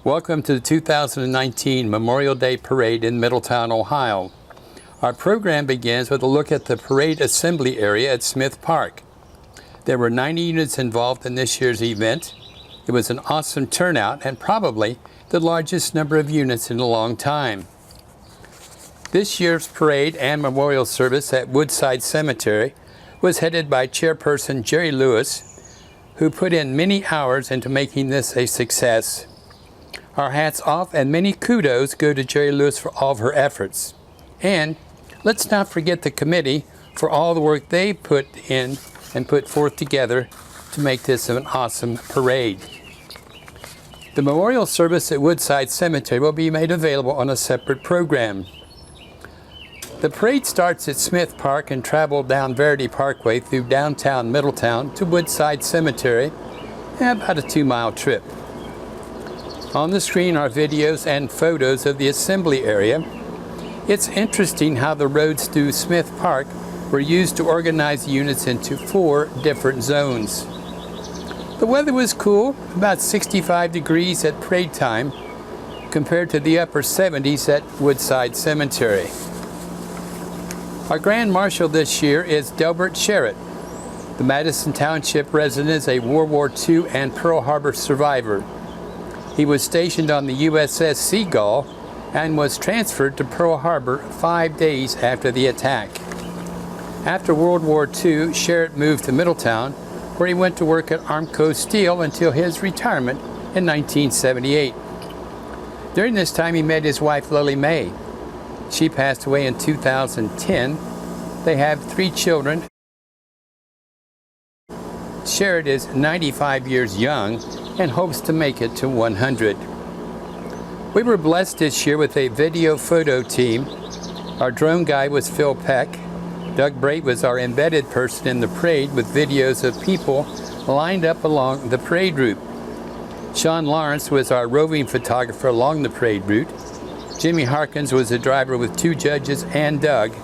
Welcome to the 2019 Memorial Day Parade in Middletown, Ohio. Our program begins with a look at the parade assembly area at Smith Park. There were 90 units involved in this year's event. It was an awesome turnout and probably the largest number of units in a long time. This year's parade and memorial service at Woodside Cemetery was headed by Chairperson Jerry Lewis, who put in many hours into making this a success. Our hats off and many kudos go to Jerry Lewis for all of her efforts. And let's not forget the committee for all the work they put in and put forth together to make this an awesome parade. The memorial service at Woodside Cemetery will be made available on a separate program. The parade starts at Smith Park and travels down Verity Parkway through downtown Middletown to Woodside Cemetery, about a 2-mile trip. On the screen are videos and photos of the assembly area. It's interesting how the roads through Smith Park were used to organize units into 4 different zones. The weather was cool, about 65 degrees at parade time, compared to the upper 70s at Woodside Cemetery. Our Grand Marshal this year is Delbert Sherritt. The Madison Township resident is a World War II and Pearl Harbor survivor. He was stationed on the USS Seagull and was transferred to Pearl Harbor 5 days after the attack. After World War II, Sherritt moved to Middletown, where he went to work at Armco Steel until his retirement in 1978. During this time, he met his wife, Lily Mae. She passed away in 2010. They have 3 children. Sherritt is 95 years young and hopes to make it to 100. We were blessed this year with a video photo team. Our drone guy was Phil Peck. Doug Brait was our embedded person in the parade with videos of people lined up along the parade route. Sean Lawrence was our roving photographer along the parade route. Jimmy Harkins was the driver with 2 judges and Doug.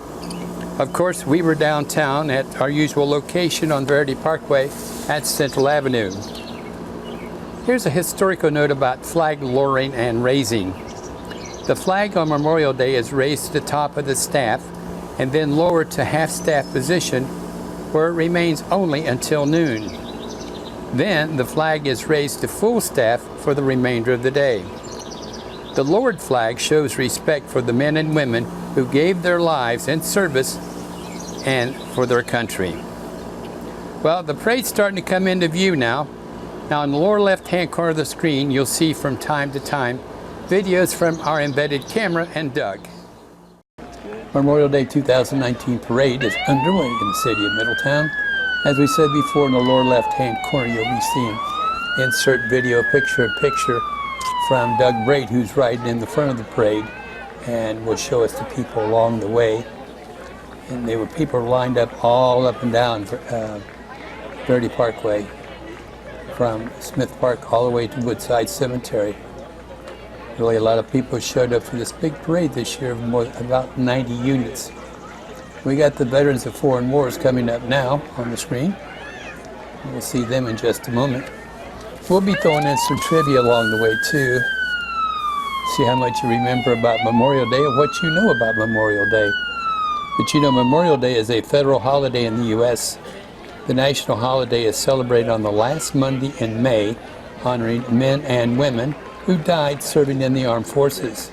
Of course, we were downtown at our usual location on Verity Parkway at Central Avenue. Here's a historical note about flag lowering and raising. The flag on Memorial Day is raised to the top of the staff and then lowered to half-staff position, where it remains only until noon. Then the flag is raised to full staff for the remainder of the day. The lowered flag shows respect for the men and women who gave their lives in service and for their country. Well, the parade's starting to come into view now. Now, in the lower left-hand corner of the screen, you'll see from time to time videos from our embedded camera and Doug. Memorial Day 2019 parade is underway in the city of Middletown. As we said before, in the lower left-hand corner, you'll be seeing insert video picture-in-picture from Doug Brait, who's riding in the front of the parade, and will show us the people along the way. And there were people lined up all up and down Verity Parkway, from Smith Park all the way to Woodside Cemetery. Really, a lot of people showed up for this big parade this year of about 90 units. We got the veterans of foreign wars coming up now on the screen. We'll see them in just a moment. We'll be throwing in some trivia along the way too. See how much you remember about Memorial Day or what you know about Memorial Day. But you know, Memorial Day is a federal holiday in the U.S. The national holiday is celebrated on the last Monday in May, honoring men and women who died serving in the armed forces.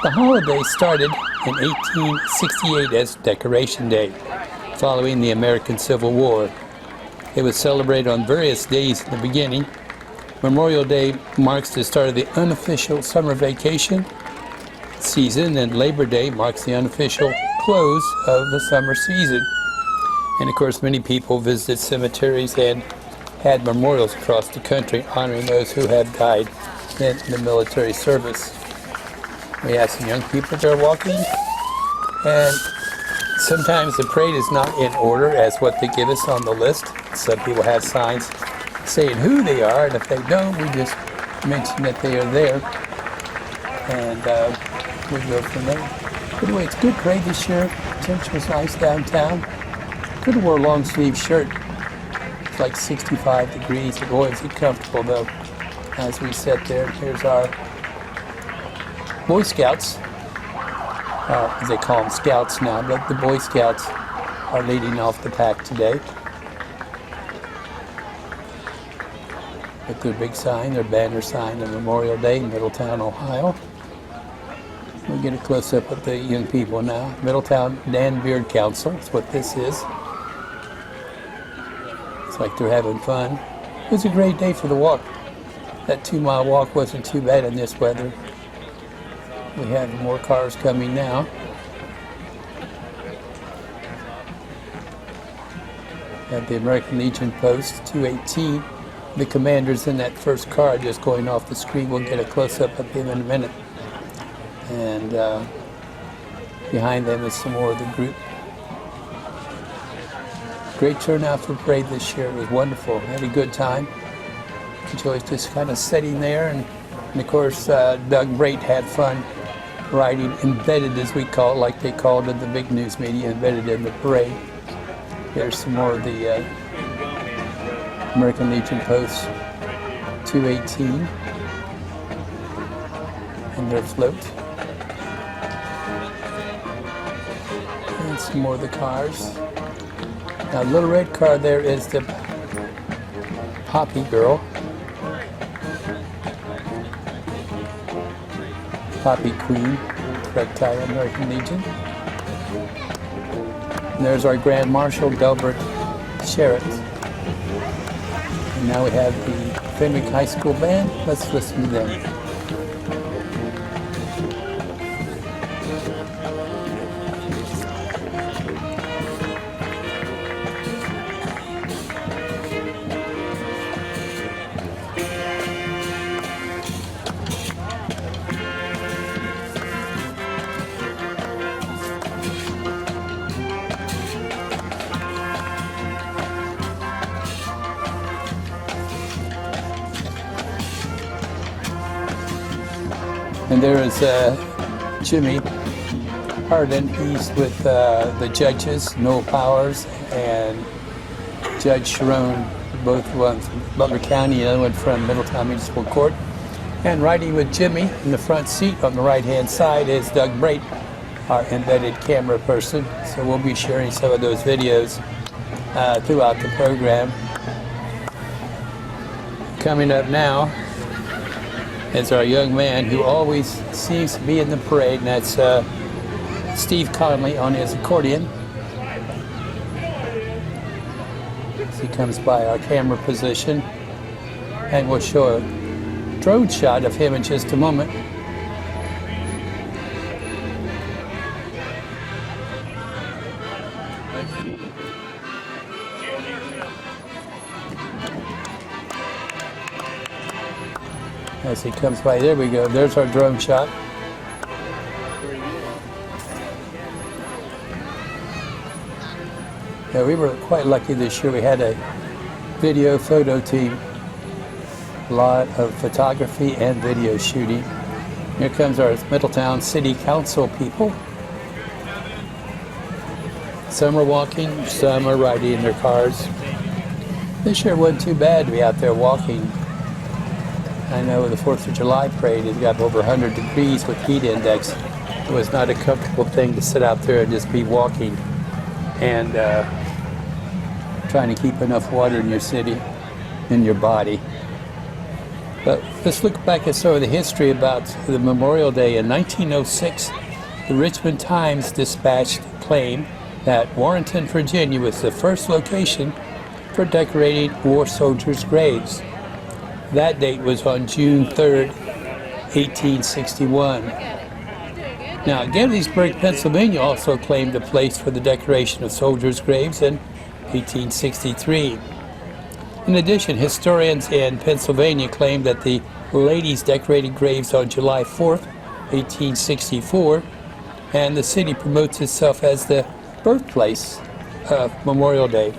The holiday started in 1868 as Decoration Day, following the American Civil War. It was celebrated on various days in the beginning. Memorial Day marks the start of the unofficial summer vacation season, and Labor Day marks the unofficial close of the summer season. And of course, many people visited cemeteries and had memorials across the country honoring those who have died in the military service. We have some young people that are walking, and sometimes the parade is not in order as what they give us on the list. Some people have signs saying who they are, and if they don't, we just mention that they are there, and we go from there. But anyway, it's a good parade this year. Temperature was nice downtown. Could have wore a long sleeve shirt. It's like 65 degrees. It wasn't comfortable though. as we sit there. Here's our Boy Scouts. They call them Scouts now, but the Boy Scouts are leading off the pack today. With their big sign, their banner sign of Memorial Day in Middletown, Ohio. We'll get a close-up of the young people now. Middletown Dan Beard Council is what this is. It's like they're having fun. It was a great day for the walk. That 2-mile walk wasn't too bad in this weather. We have more cars coming now. At the American Legion Post 218. The commander's in that first car just going off the screen. We'll get a close-up of him in a minute. And behind them is some more of the group. Great turnout for parade this year. It was wonderful. Had a good time. Enjoyed just kind of sitting there. And of course, Doug Brate had fun riding embedded, as we call it, like they called it in the big news media, embedded in the parade. Here's some more of the American Legion Post 218 and their float. And some more of the cars. Now, the little red car there is the Poppy Girl. Poppy Queen, Reptile American Legion. And there's our Grand Marshal, Delbert Sherritt. And now we have the Fenwick High School Band. Let's listen to them. And there is Jimmy Hardin. He's with the judges, Noel Powers and Judge Sharon, both one from Butler County, the other one from Middletown Municipal Court. And riding with Jimmy in the front seat on the right-hand side is Doug Brate, our embedded camera person. So we'll be sharing some of those videos throughout the program. Coming up now is our young man who always seems to be in the parade, and that's Steve Conley on his accordion. As he comes by our camera position, and we'll show a drone shot of him in just a moment. As he comes by, there we go. There's our drone shot. Yeah, we were quite lucky this year. We had a video photo team. A lot of photography and video shooting. Here comes our Middletown City Council people. Some are walking, some are riding in their cars. This year wasn't too bad to be out there walking. I know the 4th of July parade has got over 100 degrees with heat index. It was not a comfortable thing to sit out there and just be walking and trying to keep enough water in your city, in your body. But let's look back at some of the history about the Memorial Day. In 1906, the Richmond Times-Dispatch claimed that Warrenton, Virginia was the first location for decorating war soldiers' graves. That date was on June 3rd, 1861. Now, Gettysburg, Pennsylvania also claimed a place for the decoration of soldiers' graves in 1863. In addition, historians in Pennsylvania claim that the ladies decorated graves on July 4th, 1864, and the city promotes itself as the birthplace of Memorial Day.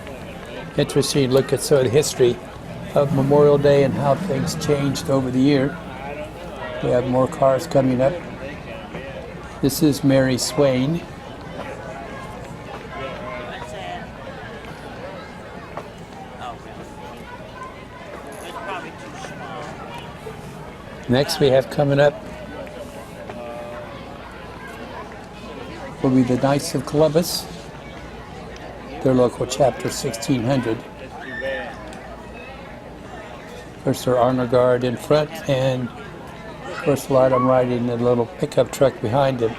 Interesting to look at some of the history of Memorial Day and how things changed over the year. We have more cars coming up. This is Mary Swain. Next we have coming up will be the Knights of Columbus, their local chapter 1600. First their honor guard in front, and first light I'm riding the little pickup truck behind him.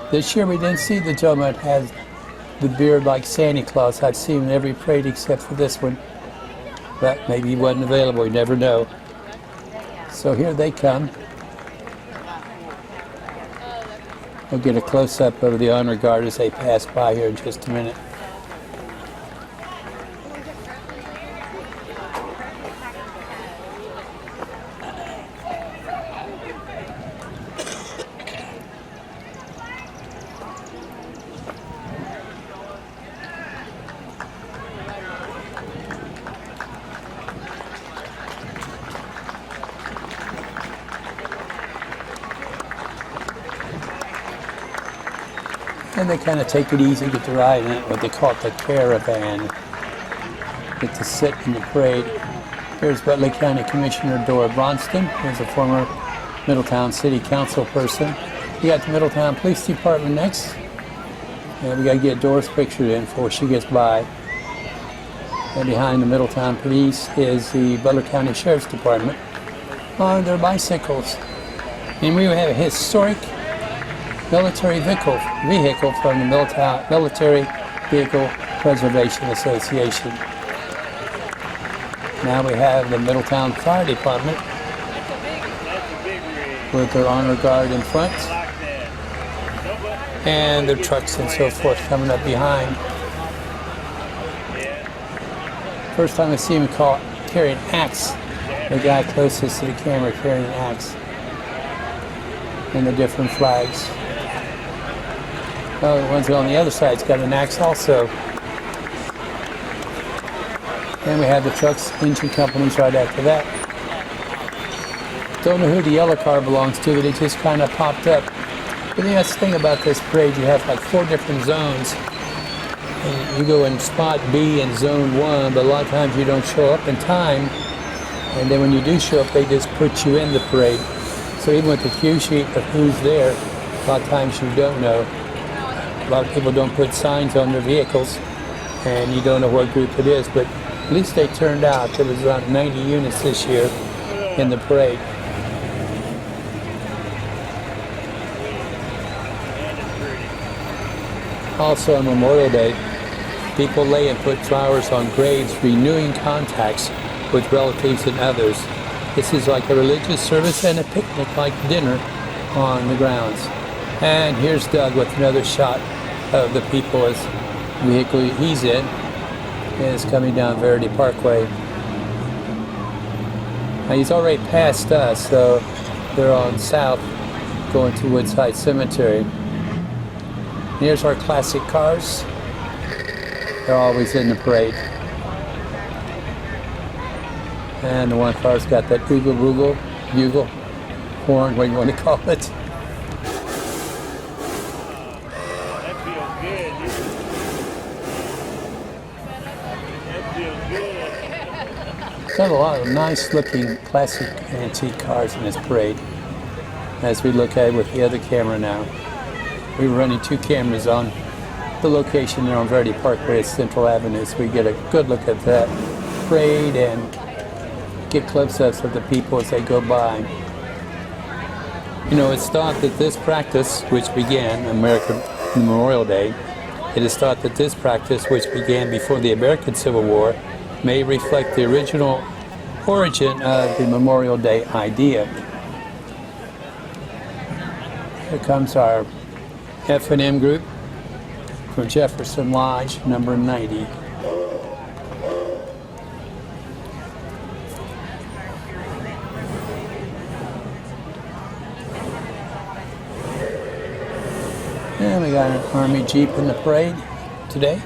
This year we didn't see the gentleman that has the beard like Santa Claus. I've seen him in every parade except for this one. But maybe he wasn't available, you never know. So here they come. We'll get a close-up of the honor guard as they pass by here in just a minute. And they kind of take it easy, get to ride in it, what they call it the caravan. Get to sit in the parade. Here's Butler County Commissioner Dora Bronston, who's a former Middletown City Council person. We got the Middletown Police Department next. And we got to get Dora's picture in before she gets by. And behind the Middletown Police is the Butler County Sheriff's Department on their bicycles. And we have a historic military vehicle from the Military Vehicle Preservation Association. Now we have the Middletown Fire Department with their honor guard in front and their trucks and so forth coming up behind. First time I see him carry an axe. The guy closest to the camera carrying an axe. And the different flags. Oh, the ones on the other side's got an axe also. Then we have the trucks, engine companies right after that. Don't know who the yellow car belongs to, but it just kind of popped up. But that's the thing about this parade, you have like 4 different zones. And you go in spot B in zone 1, but a lot of times you don't show up in time. And then when you do show up, they just put you in the parade. So even with the cue sheet of who's there, a lot of times you don't know. A lot of people don't put signs on their vehicles, and you don't know what group it is, but at least they turned out. There was around 90 units this year in the parade. Also on Memorial Day, people lay and put flowers on graves, renewing contacts with relatives and others. This is like a religious service and a picnic-like dinner on the grounds. And here's Doug with another shot of the people as vehicle he's in. And it's coming down Verity Parkway. Now he's already passed us, so they're on south going to Woodside Cemetery. Here's our classic cars. They're always in the parade. And the one car's got that bugle, horn, what you want to call it. Got a lot of nice looking classic antique cars in this parade as we look at it with the other camera now. We were running 2 cameras on the location there on Verity Parkway at Central Avenue, so we get a good look at that parade and get close-ups of the people as they go by. You know, it's thought that this practice, which began American Memorial Day, it is thought that this practice, which began before the American Civil War, may reflect the original origin of the Memorial Day idea. Here comes our F&M group from Jefferson Lodge, number 90. And we got an Army Jeep in the parade today.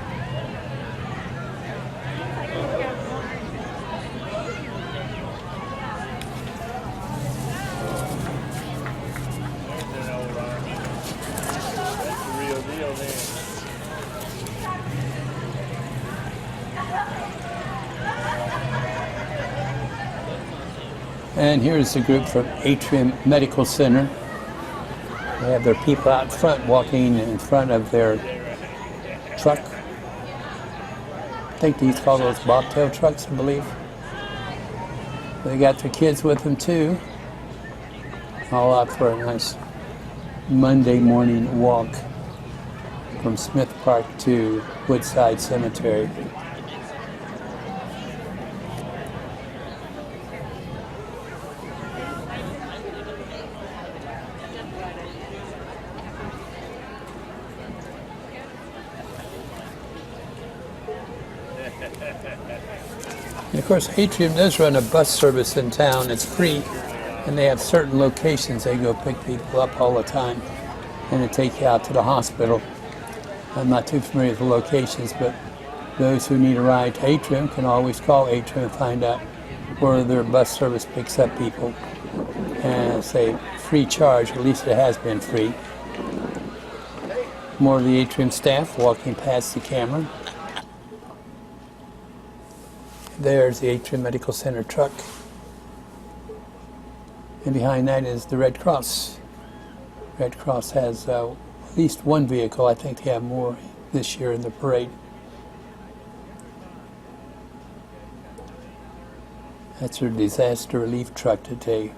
And here's the group from Atrium Medical Center. They have their people out front walking in front of their truck. I think these call those bobtail trucks, I believe. They got their kids with them too. All out for a nice Monday morning walk from Smith Park to Woodside Cemetery. And of course, Atrium does run a bus service in town. It's free, and they have certain locations they go pick people up all the time and they take you out to the hospital. I'm not too familiar with the locations, but those who need a ride to Atrium can always call Atrium and find out where their bus service picks up people. And it's a free charge, at least it has been free. More of the Atrium staff walking past the camera. There's the Atrium Medical Center truck. And behind that is the Red Cross. Red Cross has at least one vehicle. I think they have more this year in the parade. That's their disaster relief truck that they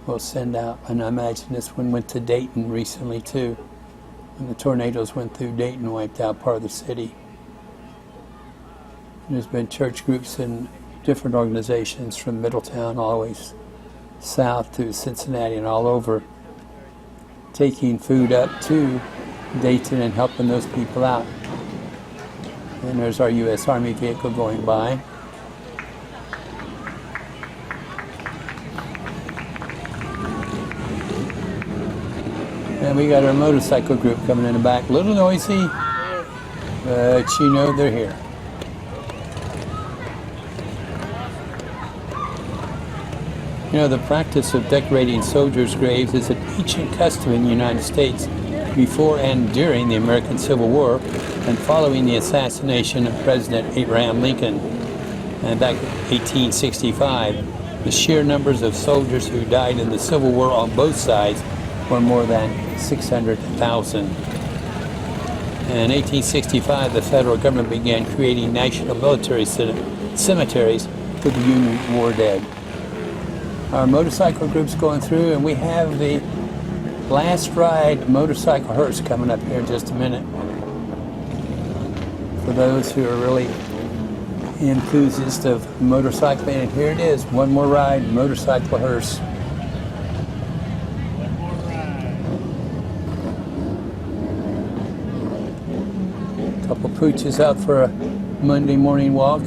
will send out. And I imagine this one went to Dayton recently too. When the tornadoes went through Dayton, wiped out part of the city. There's been church groups and different organizations from Middletown always south to Cincinnati and all over, taking food up to Dayton and helping those people out. And there's our U.S. Army vehicle going by. And we got our motorcycle group coming in the back. A little noisy, but you know they're here. You know, the practice of decorating soldiers' graves is an ancient custom in the United States before and during the American Civil War and following the assassination of President Abraham Lincoln. And back in 1865, the sheer numbers of soldiers who died in the Civil War on both sides were more than 600,000. In 1865, the federal government began creating national military cemeteries for the Union war dead. Our motorcycle group's going through, and we have the last ride motorcycle hearse coming up here in just a minute. For those who are really enthusiasts of motorcycling, and here it is, one more ride, motorcycle hearse. A couple pooches out for a Monday morning walk.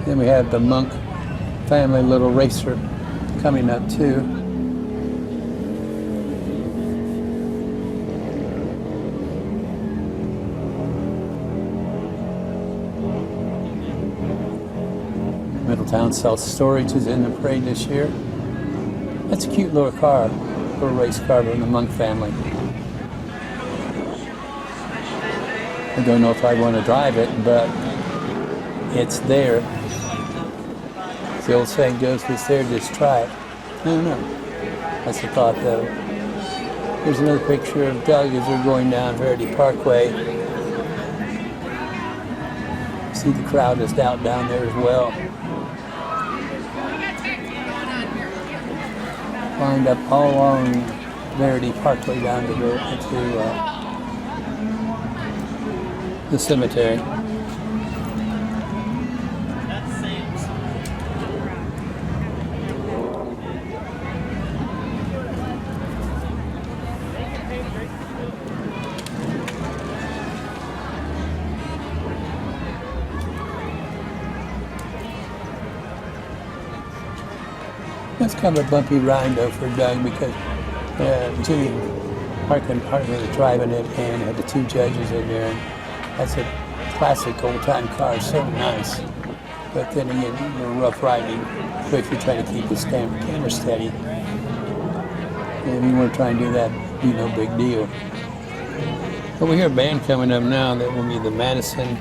Then we have the Monk family little racer coming up too. Middletown Self-Storage is in the parade this year. That's a cute little car, little race car from the Monk family. I don't know if I want to drive it, but it's there. The old saying goes, if it's there, just try it. I don't know. That's the thought, though. Here's another picture of Doug as we're going down Verity Parkway. See the crowd is out down there as well. Lined up all along Verity Parkway down to the cemetery. That's kind of a bumpy ride though for Doug because Jimmy Harkin was driving it and had the two judges in there. And that's a classic old-time car, so nice. But then again, rough riding, but if you're trying to keep the camera steady. If you want to try and do that, it'd be no big deal. But we hear a band coming up now that will be the Madison,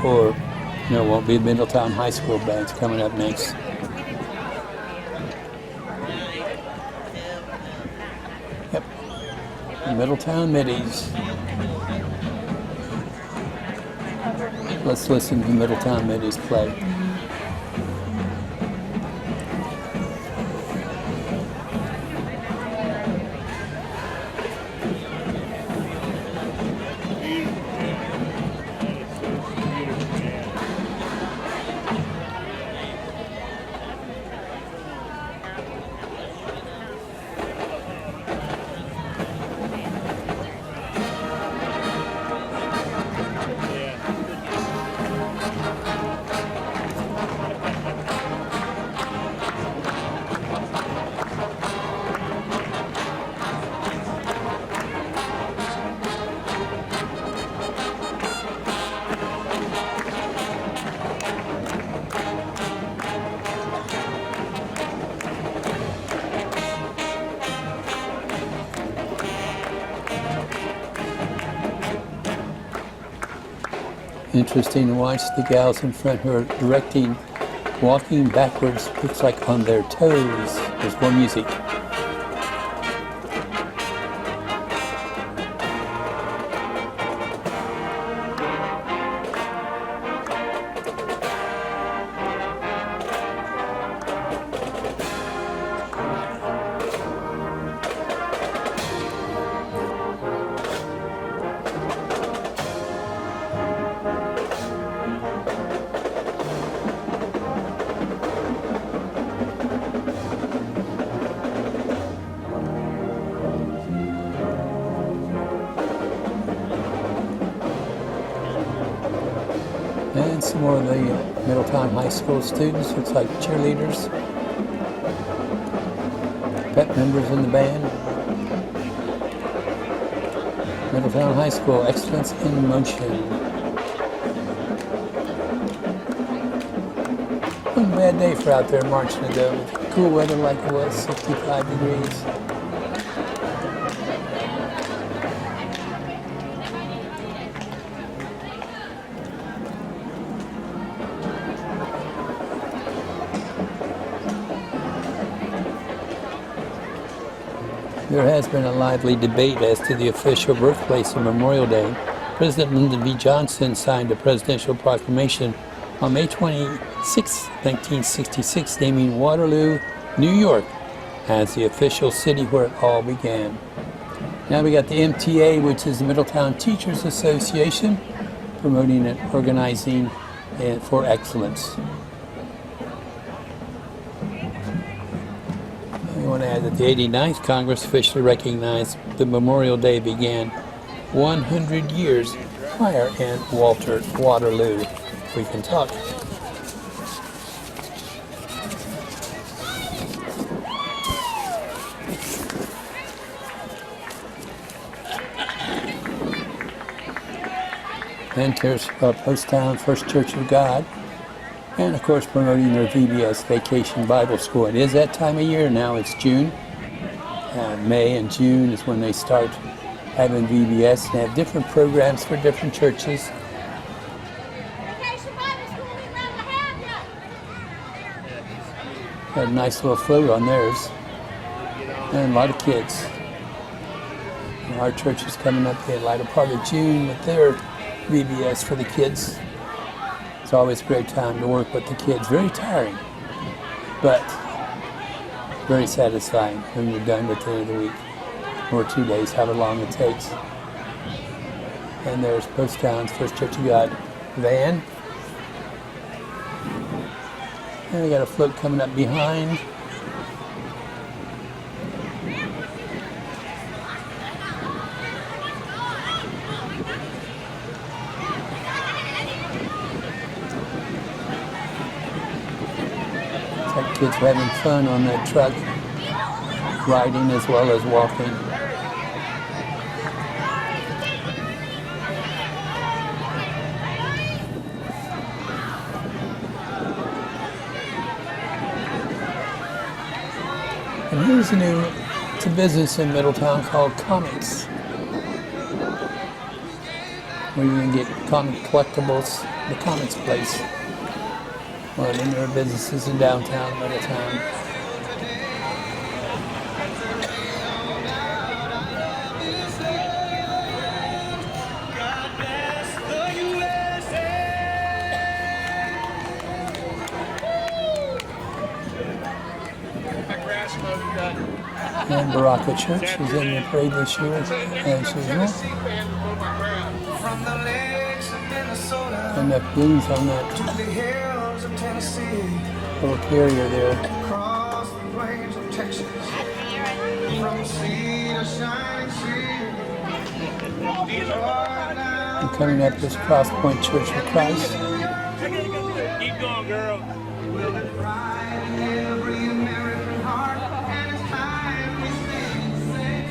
or no, it won't be the Middletown High School band's coming up next. Yep, the Middletown Middies. Let's listen to the Middletown Middies play. Interesting to watch the gals in front who are directing, walking backwards, looks like on their toes. There's more music. And some more of the Middletown High School students, looks like cheerleaders, pep members in the band. Middletown High School, excellence in motion. One bad day for out there marching though, with cool weather like it was, 65 degrees. There has been a lively debate as to the official birthplace of Memorial Day. President Lyndon B. Johnson signed a presidential proclamation on May 26, 1966, naming Waterloo, New York, as the official city where it all began. Now we got the MTA, which is the Middletown Teachers Association, promoting and organizing for excellence. I want to add that the 89th Congress officially recognized that Memorial Day began 100 years prior in Waterloo. We can talk. And here's Poasttown First Church of God. And of course promoting their VBS Vacation Bible School. It is that time of year now, it's June. May and June is when they start having VBS. They have different programs for different churches. Vacation Bible School, we'd love to have you. Got a nice little float on theirs. And a lot of kids. And our church is coming up the latter part of June with their VBS for the kids. It's always a great time to work with the kids. Very tiring, but very satisfying when you're done at the end of the week, or 2 days, however long it takes. And there's Poasttown's First Church of God van. And we got a float coming up behind. Kids are having fun on that truck, riding as well as walking. And Here's it's a business in Middletown called Comics, where you can get comic collectibles, the comics place. One of the newer businesses in downtown Middletown. And Baraka Church is in the parade this year, as usual. And that blues on that little carrier there. And coming up is Cross Point Church of Christ. Keep going, girl.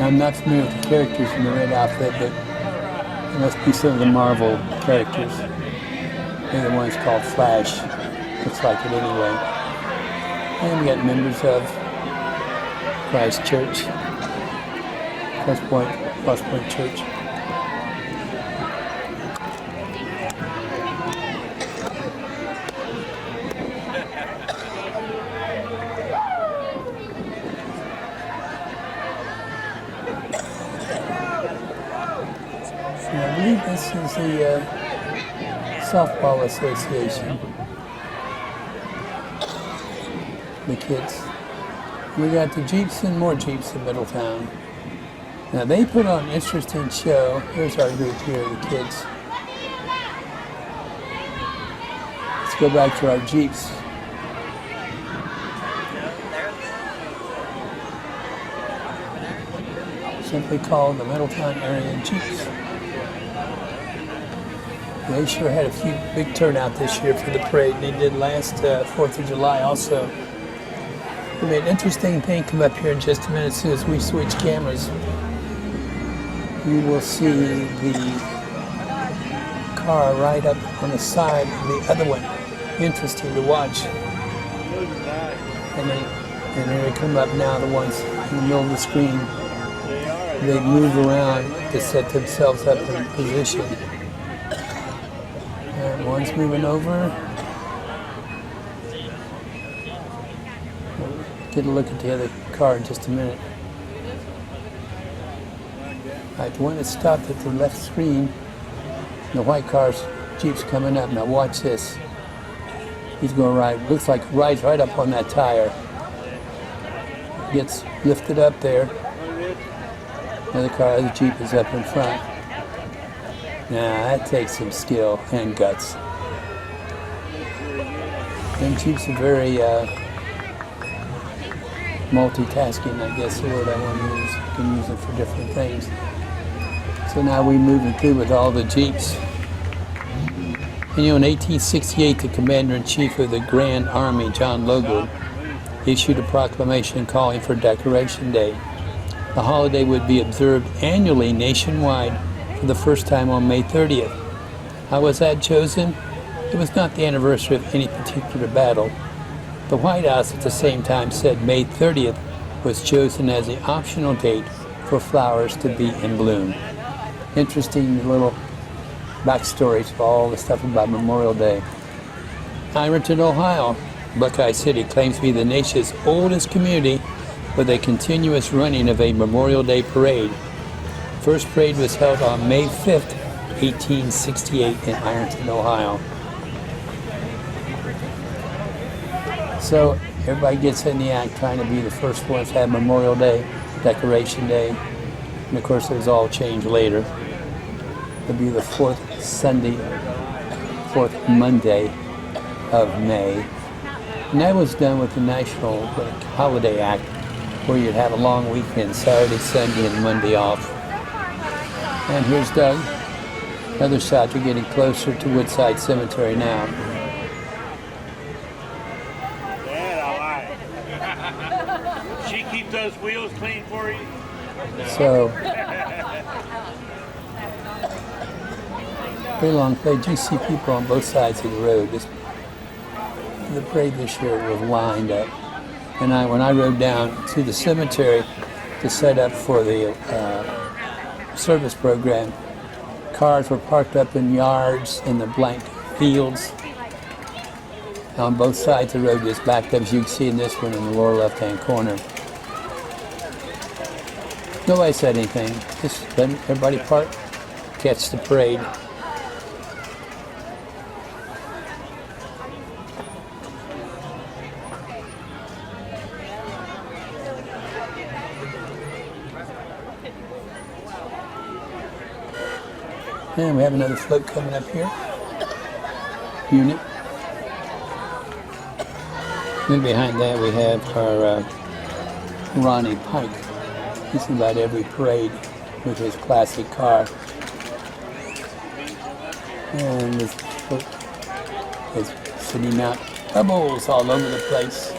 I'm not familiar with the characters in the red outfit, but it must be some of the Marvel characters. They're the ones called Flash. Looks like it anyway. And we got members of Christ Church, Cross Point Church. I believe this is the Softball Association. The kids. We got the Jeeps and more Jeeps in Middletown. Now they put on an interesting show. Here's our group here, the kids. Let's go back to our Jeeps. Simply called the Middletown Area Jeeps. They sure had a big turnout this year for the parade. They did last 4th of July also. We made an interesting thing come up here in just a minute. As soon as we switch cameras, you will see the car right up on the side of the other one. Interesting to watch. And here they come up now, the ones in the middle of the screen. They move around to set themselves up in position. And one's moving over. Get a look at the other car in just a minute. Alright, the one that stopped at the left screen, the white car's Jeep's coming up. Now watch this. He's going to ride, looks like he rides right up on that tire. Gets lifted up there. Another car, the Jeep is up in front. Now that takes some skill and guts. And Jeeps are very multitasking, I guess the word I want to use. You can use it for different things. So now we're moving through with all the Jeeps. And in 1868, the Commander-in-Chief of the Grand Army, John Logan, issued a proclamation calling for Decoration Day. The holiday would be observed annually nationwide for the first time on May 30th. How was that chosen? It was not the anniversary of any particular battle. The White House at the same time said May 30th was chosen as the optional date for flowers to be in bloom. Interesting little backstories for all the stuff about Memorial Day. Ironton, Ohio, Buckeye City claims to be the nation's oldest community with a continuous running of a Memorial Day parade. First parade was held on May 5th, 1868 in Ironton, Ohio. So everybody gets in the act trying to be the first ones to have Memorial Day, Decoration Day, and of course it was all changed later. It'll be the fourth Monday of May. And that was done with the National Holiday Act, where you'd have a long weekend, Saturday, Sunday, and Monday off. And here's Doug. Another shot, you're getting closer to Woodside Cemetery now. Yeah, all right. She keeps those wheels clean for you? So, very long parade. You see people on both sides of the road. The parade this year was lined up. And when I rode down to the cemetery to set up for the service program, cars were parked up in yards in the blank fields. On both sides of the road just backed up, as you can see in this one in the lower left-hand corner. Nobody said anything, just let everybody park, catch the parade. And we have another float coming up here. Unit. Then behind that we have our Ronnie Pike. He's about every parade with his classic car. And this float is sending out bubbles all over the place.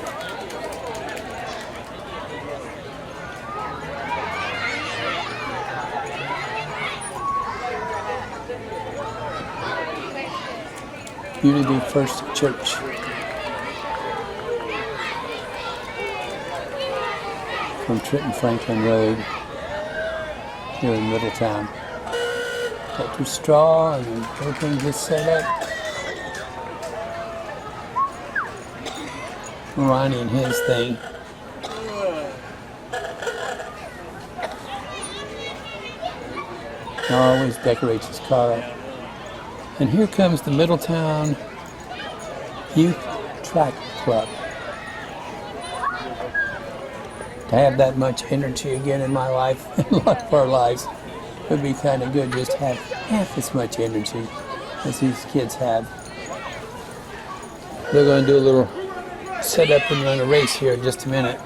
Unity First Church. From Trenton Franklin Road here in Middletown. Got your straw and everything just set up. Ronnie and his thing. Always decorates his car up. And here comes the Middletown Youth Track Club. To have that much energy again in my life, in a lot of our lives, it would be kind of good just to have half as much energy as these kids have. They're going to do a little setup and run a race here in just a minute.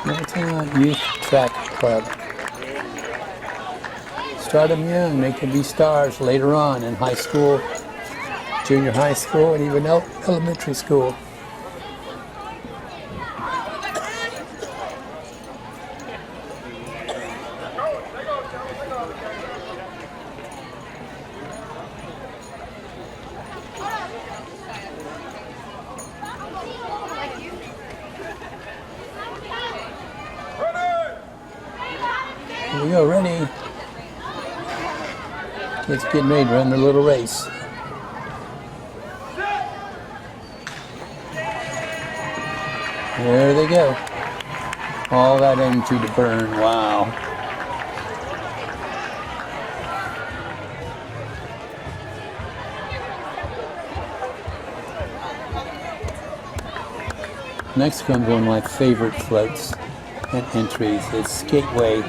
Middletown Youth Track Club. Start them young, they can be stars later on in high school, junior high school, and even elementary school. Here we go, ready. Kids getting ready to run their little race. There they go. All that energy to burn, wow. Next comes one of my favorite floats and entries. It's Skateway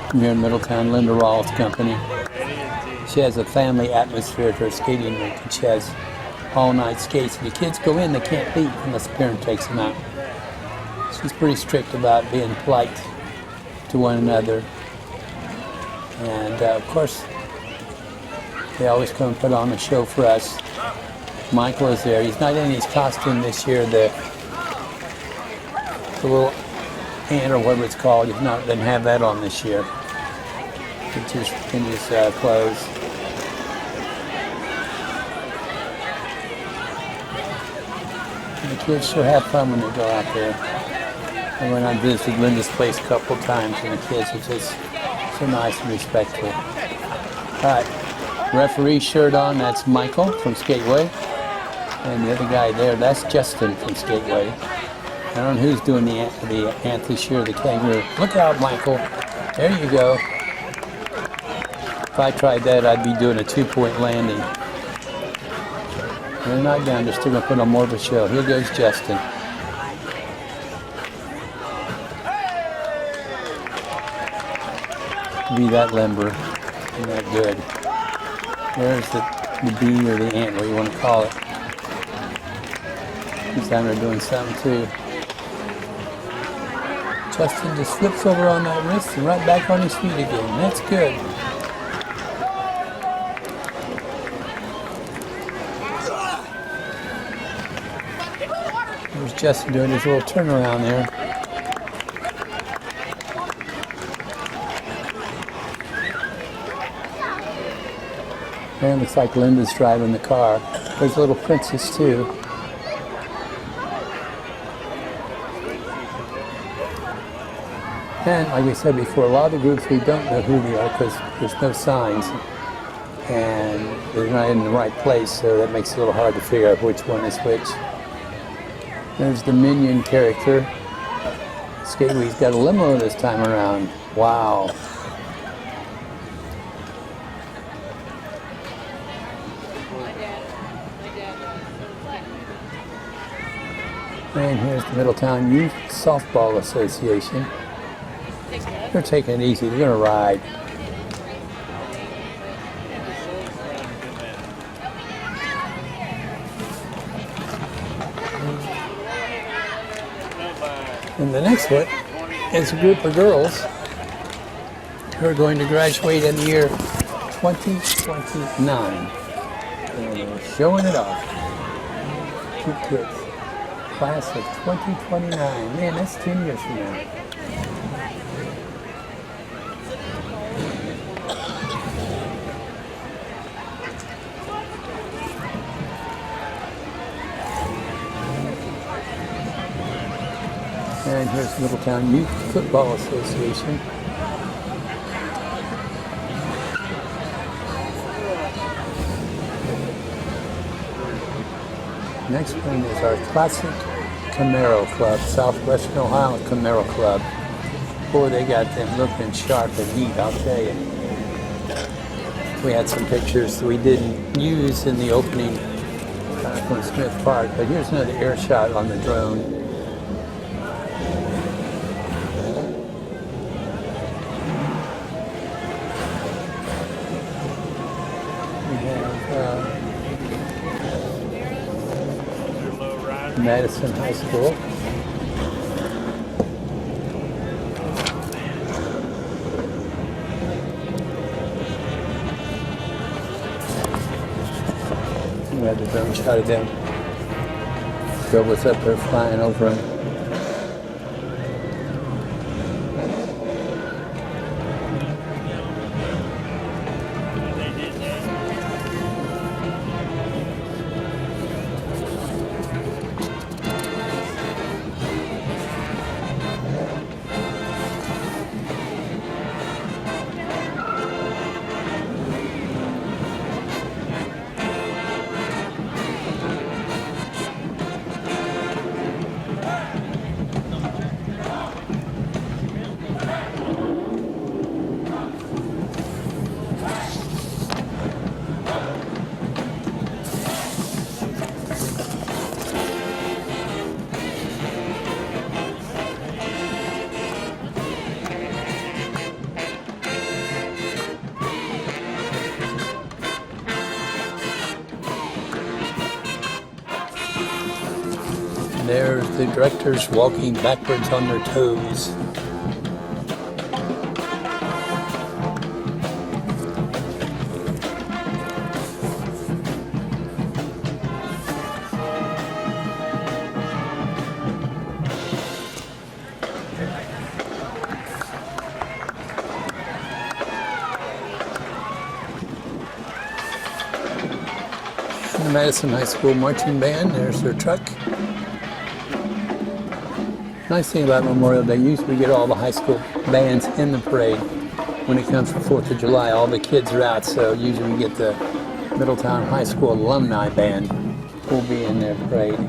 from here in Middletown, Linda Rawls Company. She has a family atmosphere at her skating rink, and she has all-night skates. If the kids go in, they can't leave unless the parent takes them out. She's pretty strict about being polite to one another. And of course, they always come and put on a show for us. Michael is there. He's not in his costume this year. The little ant or whatever it's called, doesn't have that on this year. It's just in his clothes. And the kids sure have fun when they go out there. I went and visited Linda's place a couple times, and the kids are just so nice and respectful. All right, referee shirt on, that's Michael from Skateway. And the other guy there, that's Justin from Skateway. I don't know who's doing the ant this year, the kangaroo. Look out, Michael. There you go. If I tried that, I'd be doing a 2-point landing. They're not done. They're still going to put on more of a show. Here goes Justin. Be that limber. Isn't that good? There's the bee or the ant, what you want to call it. This time they're doing something too. Justin just flips over on that wrist and right back on his feet again. That's good. There's Justin doing his little turnaround there. And it looks like Linda's driving the car. There's a little princess too. And like we said before, a lot of the groups we don't know who they are because there's no signs. And they're not in the right place, so that makes it a little hard to figure out which one is which. There's the Minion character. Skateway's got a limo this time around. Wow. And here's the Middletown Youth Softball Association. They're taking it easy. They're going to ride. And the next one is a group of girls who are going to graduate in the year 2029. And they're showing it off. Cute kids. Class of 2029. Man, that's 10 years from now. And here's Middletown Youth Football Association. Next one is our classic Camaro Club, Southwestern Ohio Camaro Club. Boy, they got them looking sharp and neat, I'll tell you. We had some pictures that we didn't use in the opening from Smith Park, but here's another air shot on the drone. Madison High School. We had the drone shot of them. Go was up there flying over them. There's the directors walking backwards on their toes. The Madison High School Marching Band, there's their truck. Nice thing about Memorial Day, usually we get all the high school bands in the parade. When it comes for 4th of July, all the kids are out, so usually we get the Middletown High School Alumni Band will be in their parade.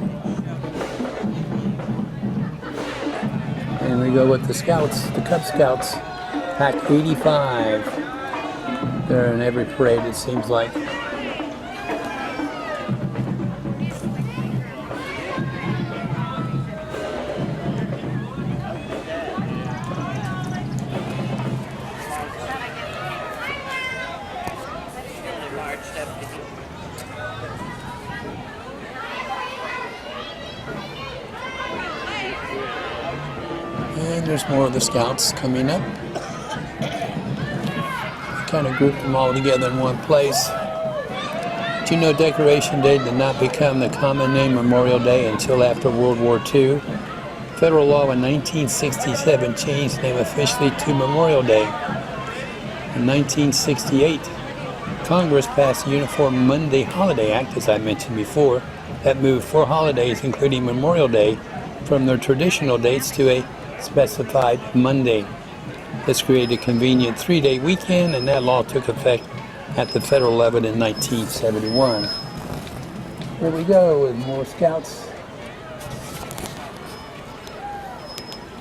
And we go with the Scouts, the Cub Scouts, Pack 85. They're in every parade, it seems like. And there's more of the Scouts coming up. Kind of grouped them all together in one place. Do you know Decoration Day did not become the common name Memorial Day until after World War II? Federal law in 1967 changed the name officially to Memorial Day. In 1968, Congress passed the Uniform Monday Holiday Act, as I mentioned before, that moved 4 holidays, including Memorial Day, from their traditional dates to a specified Monday. This created a convenient 3-day weekend, and that law took effect at the federal level in 1971. Here we go with more Scouts.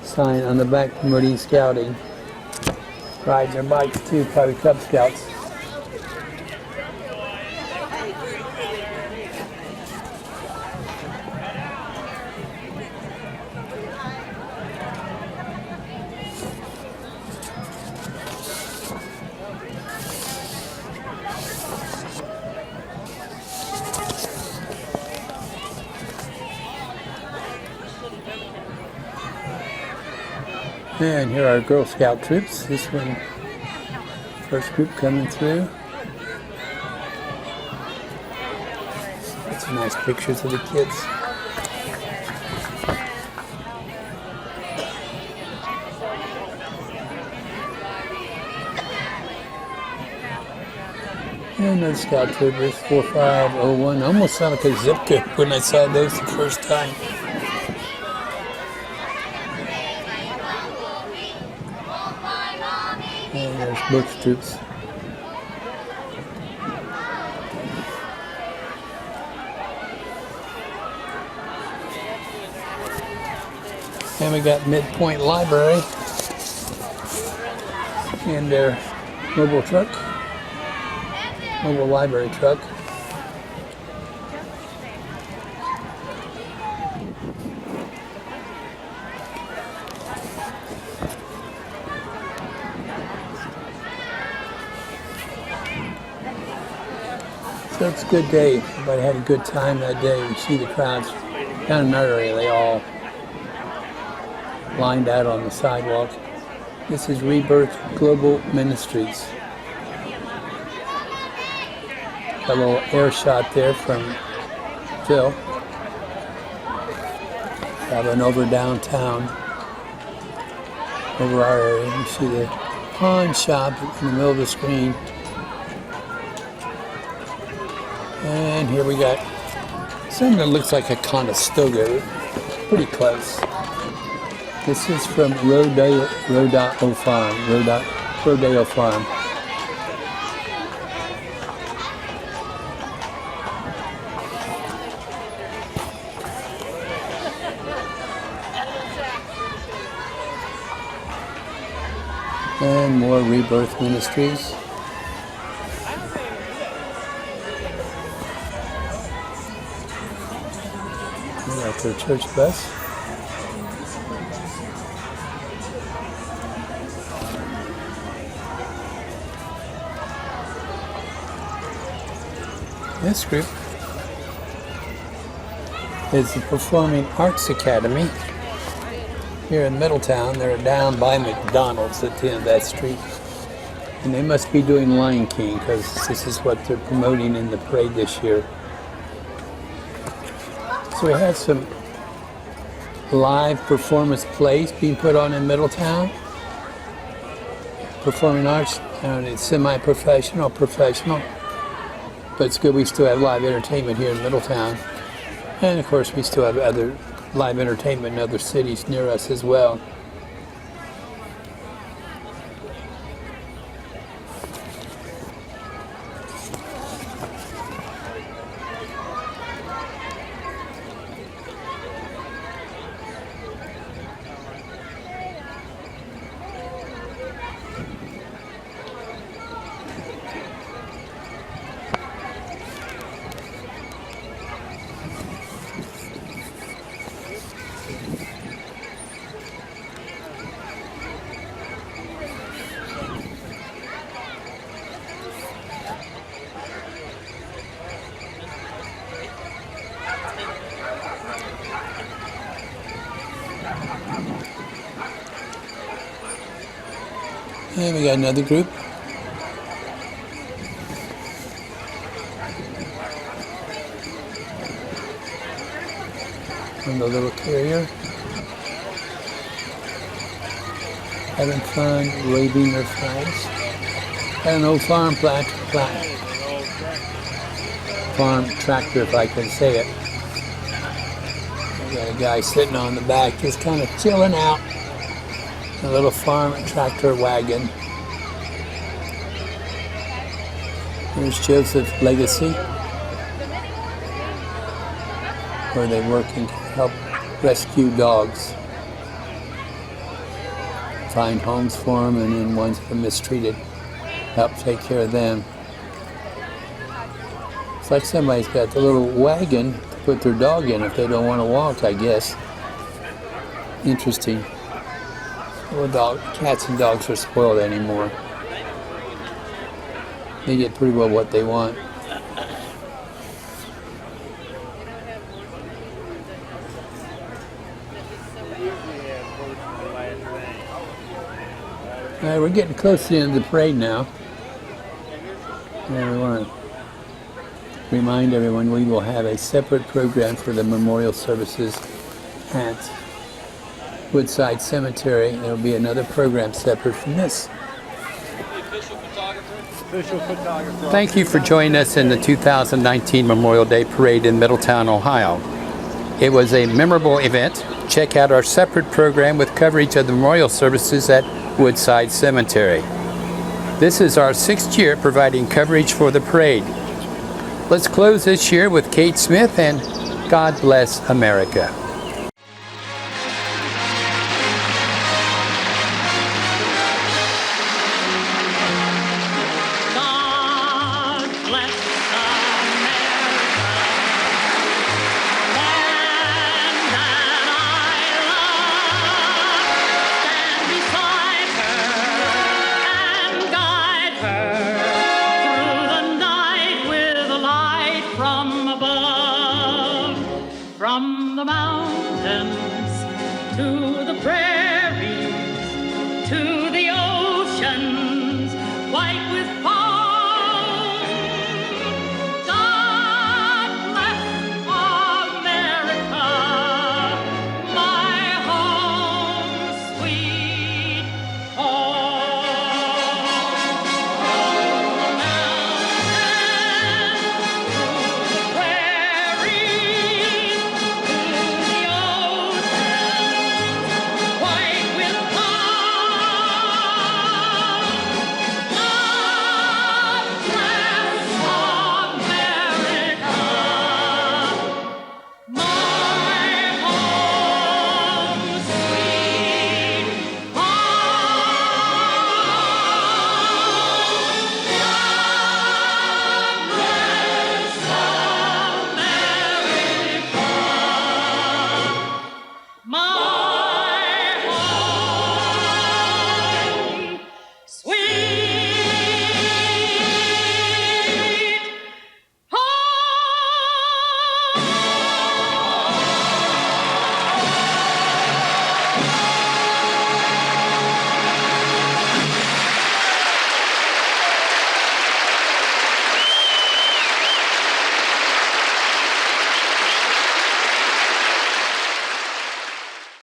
Sign on the back promoting Scouting. Riding their bikes too, probably Cub Scouts. And here are Girl Scout troops. This one, first group coming through. Got some nice pictures of the kids. And another Scout Troopers, 4501. Almost sounded like a zip code when I saw those the first time. And there's Butch troops. And we got Midpoint Library and their mobile truck, mobile library truck. So it's a good day. Everybody had a good time that day. We see the crowds down in our area. They all lined out on the sidewalk. This is Rebirth Global Ministries. A little air shot there from Phil. Traveling over downtown, over our area. You see the pawn shop in the middle of the screen. And here we got something that looks like a Conestoga, pretty close. This is from Rodeo Farm. And more Rebirth Ministries. That's their church bus. This group is the Performing Arts Academy here in Middletown. They're down by McDonald's at the end of that street. And they must be doing Lion King because this is what they're promoting in the parade this year. So we had some live performance plays being put on in Middletown. Performing arts, it's semi-professional, professional. But it's good we still have live entertainment here in Middletown. And of course we still have other live entertainment in other cities near us as well. And we got another group. And the little carrier. Having fun waving their flags. Got an old farm plaque. farm tractor, if I can say it. I got a guy sitting on the back, just kind of chilling out. A little farm tractor wagon. Here's Joseph Legacy, where they're working to help rescue dogs. Find homes for them, and then ones that are mistreated, help take care of them. It's like somebody's got the little wagon to put their dog in if they don't want to walk, I guess. Interesting. Well, cats and dogs are spoiled anymore. They get pretty well what they want. All right, we're getting close to the end of the parade now. And we want to remind everyone we will have a separate program for the memorial services at Woodside Cemetery. There will be another program separate from this. Thank you for joining us in the 2019 Memorial Day Parade in Middletown, Ohio. It was a memorable event. Check out our separate program with coverage of the memorial services at Woodside Cemetery. This is our 6th year providing coverage for the parade. Let's close this year with Kate Smith and God Bless America. God bless America, land that I love. Stand beside her and guide her through the night with a light from above. From the mountains to the prairies, to